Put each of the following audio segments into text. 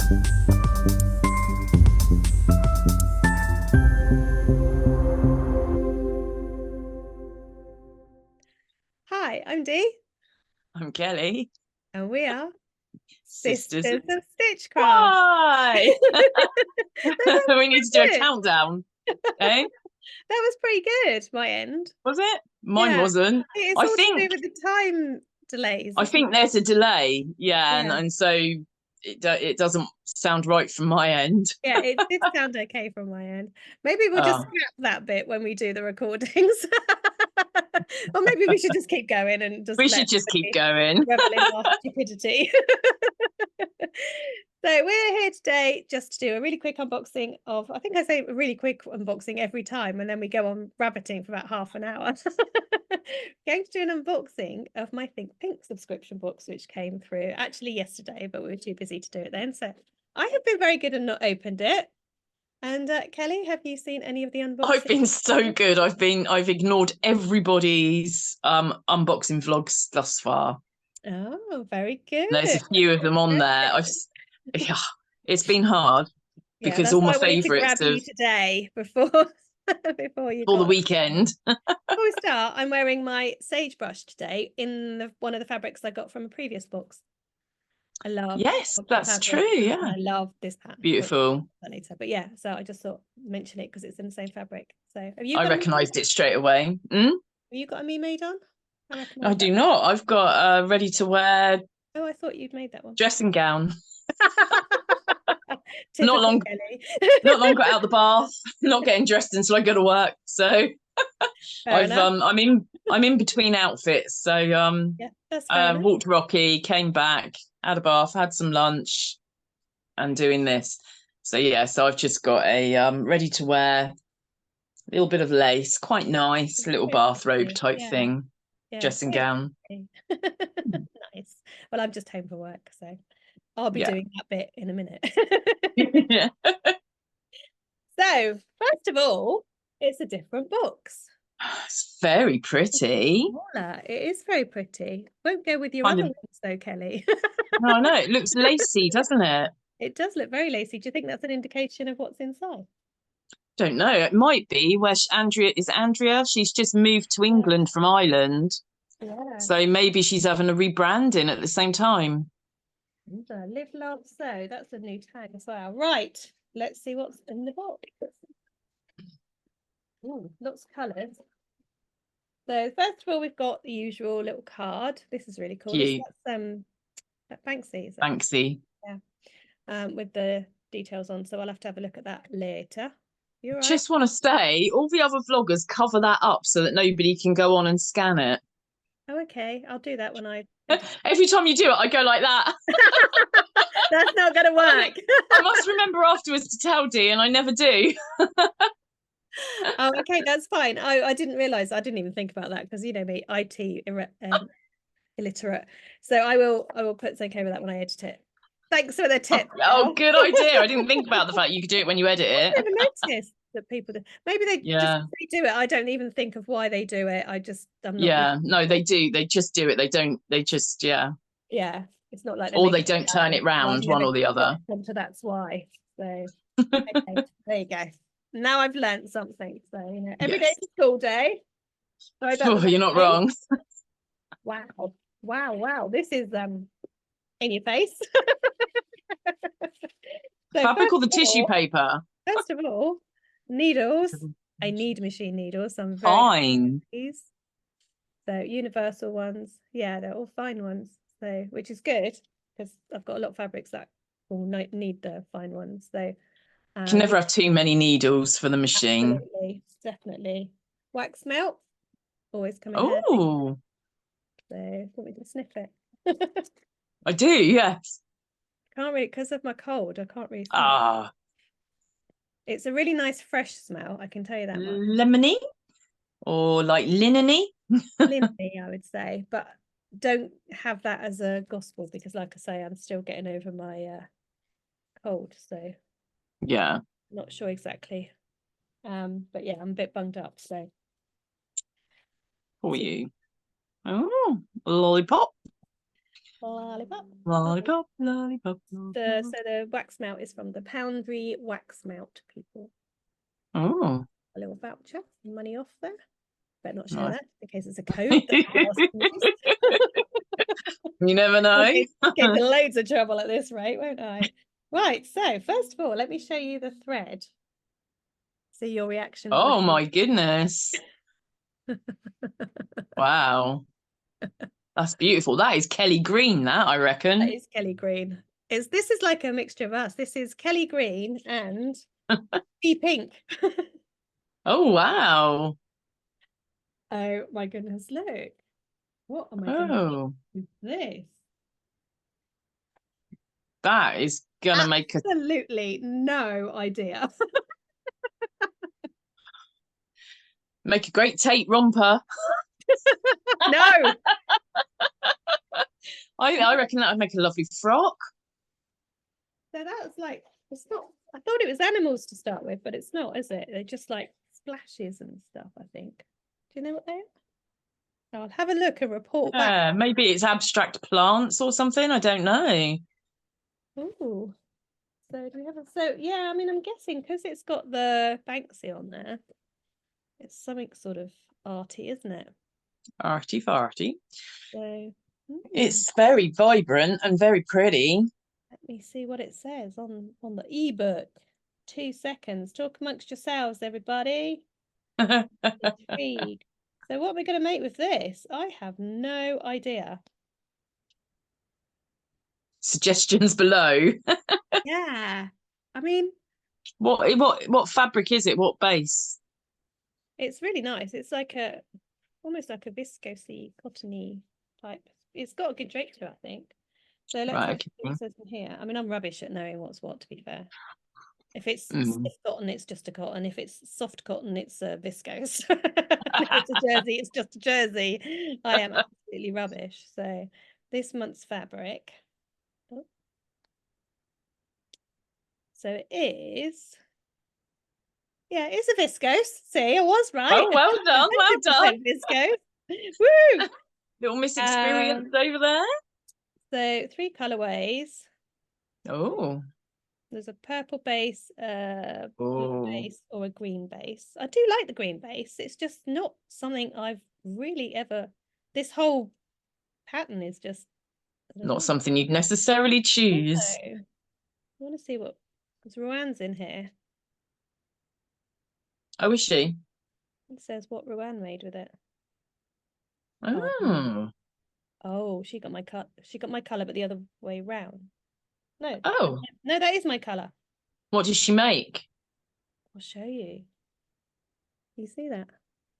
Hi, I'm Dee, I'm Kelly. and we are Sisters. Sisters of Stitchcraft. Why? That We need to do a was countdown. Eh? that was pretty good, my end. Was it? Mine Yeah, wasn't. it's I all to do think with the time delays, I isn't think it? there's a delay. Yeah, Yeah, and so it doesn't sound right from my end. yeah, it did sound okay from my end. Maybe we'll just Oh, scrap that bit when we do the recordings. Or maybe we should just keep going and just we let should just keep everybody going. revel in our stupidity. So we're here today just to do a really quick unboxing of, I think I say a really quick unboxing every time, and then we go on rabbiting for about half an hour. Going to do an unboxing of my Think Pink subscription box, which came through actually yesterday, but we were too busy to do it then. So I have been very good and not opened it. And Kelly, have you seen any of the I've unboxing? been so good. I've ignored everybody's unboxing vlogs thus far. Oh, very good. There's a few of them on there. Yeah, it's been hard Yeah, because that's all why my I wanted to favourites grab have you today before before you for the got. weekend. Before we start, I'm wearing my sagebrush today in one of the fabrics I got from a previous box. Yes, Love that that's true. fabric, and Yeah, I love this pattern. We'll talk beautiful. about that later. But yeah, so I just thought mention it because it's in the same fabric. So have you I got a recognised it straight away. me made on? I I recognise do that. not. I've got a ready to wear Oh, I thought you'd made that one. dressing gown. Not Typical long, Kelly. not long got out the bath. Not getting dressed until I go to work. So Fair enough. I'm in between outfits. So Yeah, that's fair enough. walked Rocky, came back, had a bath, had some lunch, and doing this. So yeah, so I've just got a ready to wear, little bit of lace, quite nice, little Very bathrobe pretty. type Yeah, thing, yeah, dressing very gown. pretty. Nice. Well, I'm just home for work, so I'll be Yeah. doing that bit in a minute. Yeah. So, first of all, it's a different box. It's very pretty. Smaller. It is very pretty. Won't go with your Kind other of, ones though, Kelly. no, I know, it looks lacy, doesn't it? It does look very lacy. Do you think that's an indication of what's inside? Don't know. It might be where Andrea. She's just moved to England from Ireland. Yeah. So maybe she's having a rebranding at the same time. Live, love, so that's a new tag as well. Right. Let's see what's in the box. Ooh, lots of colours. So first of all, we've got the usual little card. This is really cool. Cute. That Banksy, is that? Banksy. Yeah. With the details on. So I'll have to have a look at that later. You're right. Just want to say, all the other vloggers cover that up so that nobody can go on and scan it. Oh, okay. I'll do that when I. Every time you do it, I go like that. That's not going to work. I must remember afterwards to tell Dee, and I never do. Oh, okay, that's fine. I didn't realize. I didn't even think about that because you know me, IT illiterate. So I will put something over that when I edit it. Thanks for the Oh, tip. oh, good idea. I didn't think about the fact you could do it when you edit I it. never noticed that people do. Maybe they just Yeah. they do it. I don't even think of why they do it. I'm not. Yeah. No, they do. They just do it. They don't, they just, yeah. Yeah, it's not like they Or make they it don't turn sound. it Well, I've round, one never or the got other. onto that's why. So okay, there you go. Now I've learned something. So you know, every day Yes. is a school day. Sorry about the Oh, you're not rain. wrong. Wow, wow. This is in your face. So Fabric or the tissue paper? first of all, needles. I need machine needles. So I'm very happy Fine. with these. So universal ones, yeah, they're all fine ones. So which is good because I've got a lot of fabrics that will need the fine ones. So Can yeah, never have too many needles for the machine. absolutely, definitely. Wax melt always come in handy. Oh, So want me to sniff it? I do, yes. Can't really because of my cold. I can't really smell. Ah, It's a really nice fresh smell. I can tell you that much. lemony or like lineny. Lindy, I would say, but don't have that as a gospel because, like I say, I'm still getting over my cold, so Yeah. not sure exactly. But yeah, I'm a bit bunged up. So For you. Oh, lollipop. Lollipop. Lollipop, lollipop, lollipop. So the wax melt is from the Poundry Wax Melt people. Oh, A little voucher, money off there. Better not show nice. that in case it's a code that You never know. get into loads of trouble at this rate, won't I? Right, so first of all, let me show you the thread. See your reaction. Oh my goodness. Wow. That's beautiful. That is Kelly green, that I reckon. That is Kelly green. This is like a mixture of us. This is Kelly green and Bee pink. Oh wow. Oh my goodness, look. What am I going to Oh, do with this? that is gonna make Absolutely no idea. a great Tate romper. No. I reckon that would make a lovely frock. So that's like, it's not, I thought it was animals to start with, but it's not, is it? They're just like splashes and stuff, I think. Do you know what they are? I'll have a look and report back. Yeah, maybe it's abstract plants or something. I don't know. Ooh. So do we have a, so yeah, I mean, I'm guessing because it's got the Banksy on there, it's something sort of arty, isn't it? Arty farty. So It's very vibrant and very pretty. let me see what it says on the ebook. 2 seconds. Talk amongst yourselves, everybody. Intrigued. So what are we going to make with this? I have no idea. Suggestions below. Yeah. I mean, What fabric is it? What base? it's really nice. It's like a almost like a viscosy, cottony type. It's got a good drape to it, I think. So let's Right, have okay. what it says in here. I mean, I'm rubbish at knowing what's what, to be fair. If it's Mm. stiff cotton, it's just a cotton. If it's soft cotton, it's a viscose. If it's a jersey, it's just a jersey. I am absolutely rubbish. So this month's fabric. Oh. So it is. Yeah, it's a viscose. See, I was right. Oh, well done, well done. 100% viscose. Woo! Little Miss Experience over there. So 3 colorways. Oh. There's a purple base, blue Oh. base, or a green base. I do like the green base. It's just not something I've really ever. This whole pattern is just Not something you'd necessarily choose. I want to see what because Rowan's in here. Oh, is she? It says what Rowan made with it. Oh. Oh, she got my cut. She got my color, but the other way round. No. Oh. No, that is my color. What did she make? I'll show you. You see that?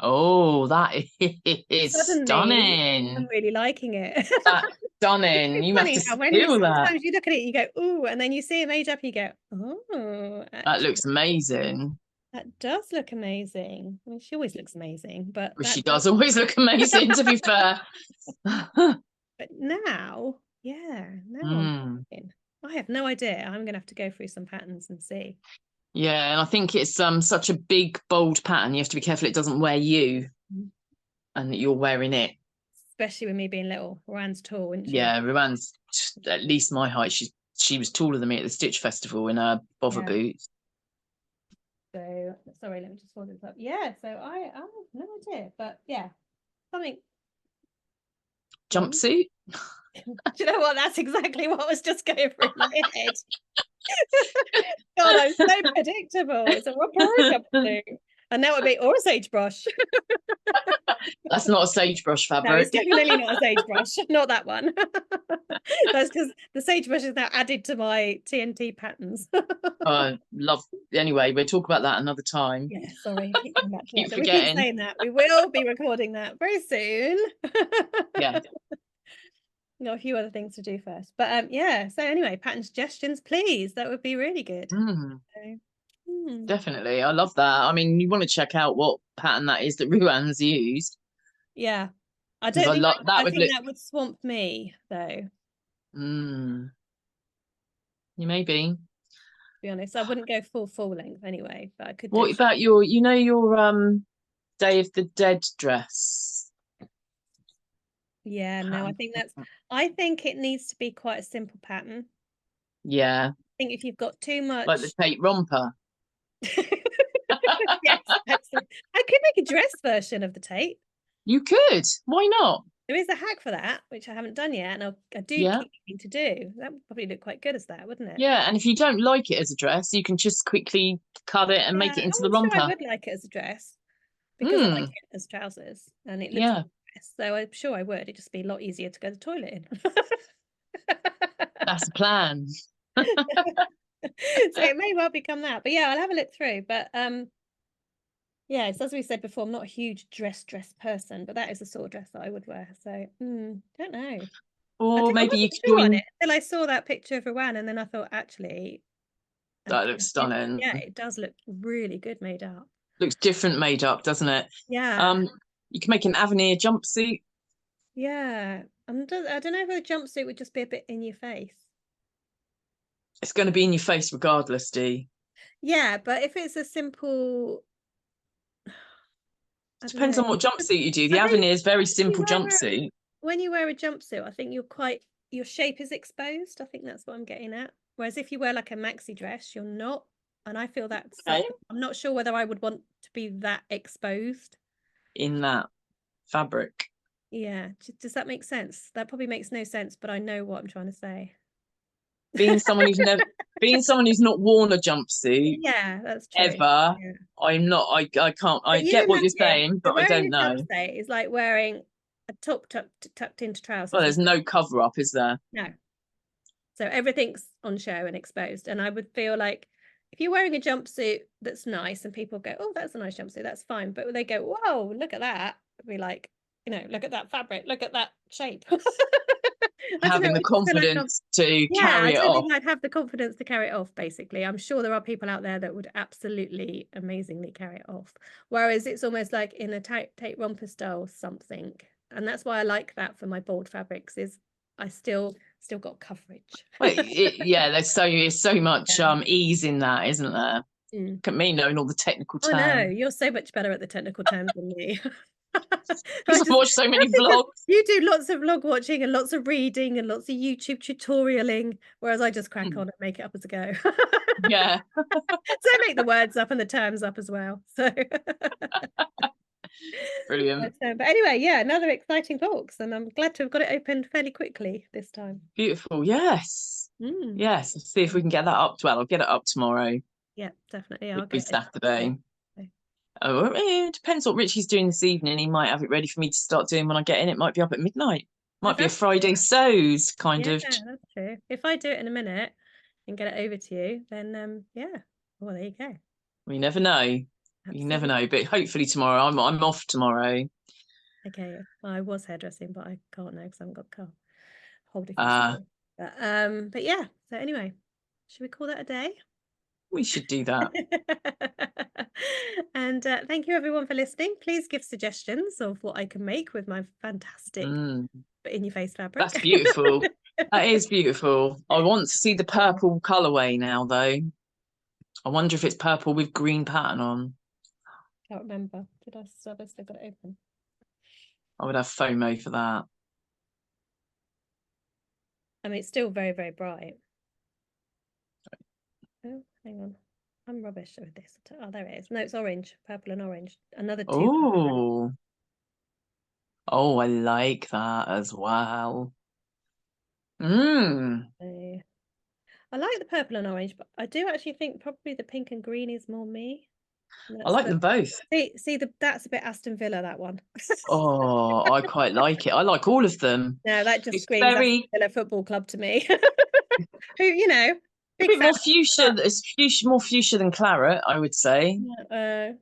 Oh, that is Suddenly, stunning. I'm really liking it. That's stunning. You have to How when steal that. sometimes you look at it, you go, ooh, and then you see it made up, you go, oh, That looks amazing. that does look amazing. I mean, she always looks amazing, but Well, that she does always look amazing, to be fair. But now, yeah, now Mm. I have no idea. I'm gonna have to go through some patterns and see. Yeah, and I think it's such a big, bold pattern. You have to be careful it doesn't wear you and that you're wearing it. Especially with me being little. Rowan's tall, isn't she? Yeah, Rowan's at least my height. She was taller than me at the Stitch Festival in her bother boots. So sorry, let me just hold this up. Yeah, so I have no idea, but yeah, something Jumpsuit. Do you know what? That's exactly what was just going through my head. God, I'm so predictable. It's a romper jumpsuit. And that would be, or a sagebrush. That's not a sagebrush fabric. No, it's definitely not a sagebrush. Not that one. That's because the sagebrush is now added to my TNT patterns. Love. Anyway, we'll talk about that another time. Yeah, sorry. Keep We forgetting. keep saying that. We will be recording that very soon. Yeah. Got a few other things to do first. But yeah, so anyway, pattern suggestions, please. That would be really good. So, definitely. I love that. I mean, you want to check out what pattern that is that Ruan's used. Yeah. I don't think I think look... that would swamp me though. You may be. To be honest, I wouldn't go full length anyway, but I could What about your Day of the Dead dress? Yeah, no, I think it needs to be quite a simple pattern. Yeah, I think if you've got too like the much, tape romper. yes, excellent. I could make a dress version of the tape. You could. Why not? There is a hack for that, which I haven't done yet, and I do Yeah. keep meaning to do. That would probably look quite good as that, wouldn't it? Yeah, and if you don't like it as a dress, you can just quickly cut it and make Yeah, it into oh, the I'm sure I romper. would like it as a dress because I like Mm, it as trousers, and it looks like yeah, a dress. So I'm sure I would. It'd just be a lot easier to go to the toilet in. that's the plan. So it may well become that. But yeah, I'll have a look through. But yeah, it's as we said before, I'm not a huge dress person, but that is the sort of dress that I would wear. So don't know. Or I maybe you wasn't could sure on join. it until I saw that picture of Rowan, and then I thought, actually, That looks stunning. yeah, it does look really good made up. Looks different made up, doesn't it? Yeah, Um, you can make an Avenir jumpsuit. yeah. I don't know if a jumpsuit would just be a bit in your face. It's going to be in your face regardless, Dee. Yeah, but if it's a simple, I don't Depends know. on what jumpsuit you do. The I think Avenir is very when you simple wear jumpsuit. when you wear a jumpsuit, I think your shape is exposed. I think that's what I'm getting at. Whereas if you wear like a maxi dress, you're not. And I feel that's Okay. I'm not sure whether I would want to be that exposed. In that fabric. Yeah. Does that make sense? That probably makes no sense, but I know what I'm trying to say. Being someone who's never, being someone who's not worn a jumpsuit Yeah, that's true. ever, Yeah. I'm not. I can't. I But you get what you're imagine saying, that but I wearing don't a know. jumpsuit is like wearing a top tucked into Well, trousers, there's isn't no cover up, is there? it? No. So everything's on show and exposed. And I would feel like if you're wearing a jumpsuit that's nice and people go, oh, that's a nice jumpsuit, that's fine. But they go, whoa, look at that. I'd be like, look at that fabric, look at that shape. I don't know. Having the I just feel like confidence to yeah, I carry it don't off. think I'd have the confidence to carry it off, basically. I'm sure there are people out there that would absolutely amazingly carry it off. Whereas it's almost like in a tape romper style something. And that's why I like that for my bold fabrics is I still got coverage. Well, yeah, there's so much Yeah. ease in that, isn't there? Mm. Look at me knowing all the technical Oh no, terms. you're so much better at the technical terms than me. Because I've watched so many That's because vlogs. you do lots of vlog watching and lots of reading and lots of YouTube tutorialing, whereas I just crack on and make it up as I go. Yeah, So I make the words up and the terms up as well. So brilliant. but anyway, yeah, another exciting box, and I'm glad to have got it opened fairly quickly this time. Beautiful. Yes. Mm. Yes. Let's see if we can get that up. Well, I'll get it up tomorrow. Yeah, definitely. I'll It'll be get it Saturday. open. Oh, it depends what Richie's doing this evening. He might have it ready for me to start doing when I get in. It might be up at midnight. Might be a That's Friday sews kind yeah, of. that's true. If I do it in a minute and get it over to you, then yeah. Well, there you go. We never know. You never Absolutely. know. But hopefully tomorrow. I'm off tomorrow. Okay. Well, I was hairdressing, but I can't now because I haven't got a car. Whole different Uh, story. But yeah. So anyway, should we call that a day? we should do that. And thank you everyone for listening. Please give suggestions of what I can make with my fantastic in your face fabric. That's beautiful. That is beautiful. I want to see the purple colourway now, though. I wonder if it's purple with green pattern on. Can't remember. Did I still got it open? I would have FOMO for that. I mean, it's still very, very bright. Oh, hang on. I'm rubbish with this. Oh, there it is. No, it's orange, purple and orange. Another two colours. Oh, oh, I like that as well. Mm. I like the purple and orange, but I do actually think probably the pink and green is more me. I like them both. That's a bit Aston Villa, that one. Oh, I quite like it. I like all of them. No, that just It's screams Aston very Villa Football Club to me. Who, a big bit fan. more fuchsia. It's more fuchsia than claret, I would say. No,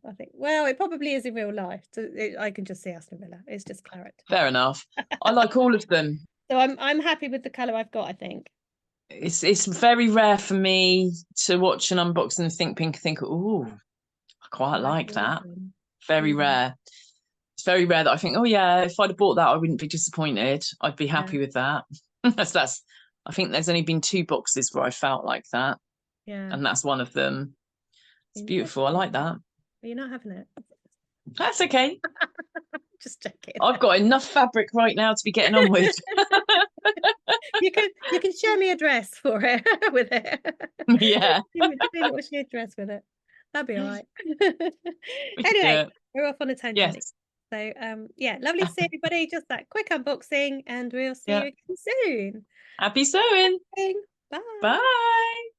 I think, well, it probably is in real life. So I can just see Aston Villa. It's just claret. Fair enough. I like all of them. So I'm happy with the colour I've got, I think. It's very rare for me to watch an unboxing and think pink and think, oh, I quite like that. Very rare. It's very rare that I think, oh yeah, if I'd have bought that, I wouldn't be disappointed. I'd be happy with that. that's I think there's only been 2 boxes where I felt like that. Yeah. And that's one of them. It's beautiful. I like that. But you're not having it. That's okay. Just checking. I've got enough fabric right now to be getting on with. You can show me a dress for it with it. Yeah. Do me a little sheer dress with it. That'd be all right. We could do Anyway, it. we're off on a tangent. Yes. So yeah, lovely to see everybody. Just that quick unboxing, and we'll see you Yeah. again soon. Happy sewing. Bye. Bye.